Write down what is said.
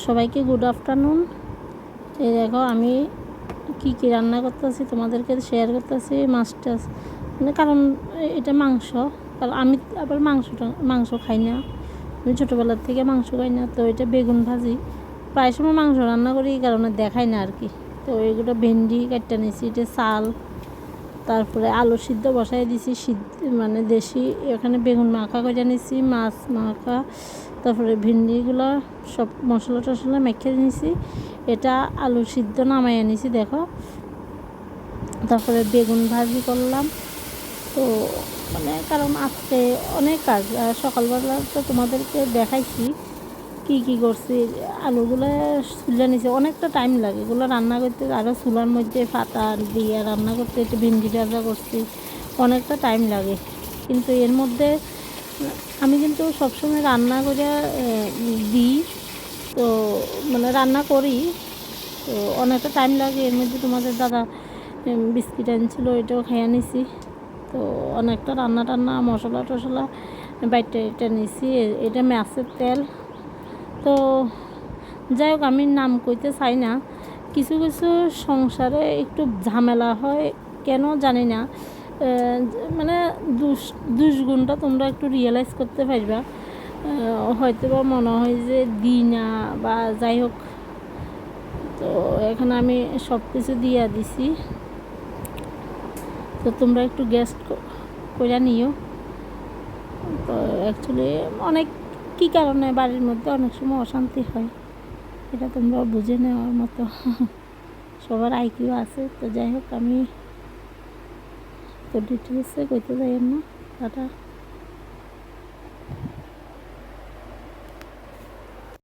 সবাইকে good afternoon. এই দেখো আমি কি কি রান্না করতেছি তোমাদেরকে শেয়ার করতেছি। মাছটা মানে কারণ এটা মাংস, কারণ আমি আবার মাংস খাই না, আমি ছোটোবেলার থেকে মাংস খাই না। তো এটা বেগুন ভাজি, প্রায় সময় মাংস রান্না করি এই কারণে দেখাই না আর কি। তো এগুলো ভেন্ডি কাটটা নিয়েছি, এটা চাল, তারপরে আলু সিদ্ধ বসাই দিছি মানে দেশি। এখানে বেগুন মাখা করে নিয়েছি, মাছ মাখা, তারপরে ভেন্ডিগুলো সব মশলা টশলা মেখে নিয়েছি। এটা আলু সিদ্ধ নামাই আনিছি দেখো। তারপরে বেগুন ভাজি করলাম। তো মানে কারণ আজকে অনেক কাজ, সকালবেলা তো তোমাদেরকে দেখাইছি কি কি করছি। আলুগুলো চুলে নিচে অনেকটা টাইম লাগে এগুলো রান্না করতে, আরও চুলার মধ্যে পাতা দিয়ে রান্না করতে। একটু ভেন্ডি ভাজা করছি, অনেকটা টাইম লাগে। কিন্তু এর মধ্যে আমি কিন্তু সবসময় রান্না করে দিই, তো মানে রান্না করি, তো অনেকটা টাইম লাগে। এর মধ্যে তোমাদের দাদা বিস্কিট আনছিল, এটাও খেয়ে নিছি। তো অনেকটা রান্না টান্না মশলা টশলা বাইটটা এটা নিছি। এটা মাছের তেল। তো যাই হোক, আমি নাম কইতে চাই না। কিছু কিছু সংসারে একটু ঝামেলা হয়, কেন জানি না। মানে দুষ্গুণটা তোমরা একটু রিয়েলাইজ করতে পারবা। হয়তো বা মনে হয় যে দিই না, বা যাই হোক। তো এখানে আমি সব কিছু দিয়ে দিছি, তো তোমরা একটু গেস্ট করে নিও। তো অ্যাকচুয়ালি অনেক কী কারণে বাড়ির মধ্যে অনেক সময় অশান্তি হয়, এটা তোমরা বুঝে নেওয়ার মতো সবার আইকিউ আছে। তো যাই হোক, আমি তো ডিটেলসে কইতে যাই না। টাটা।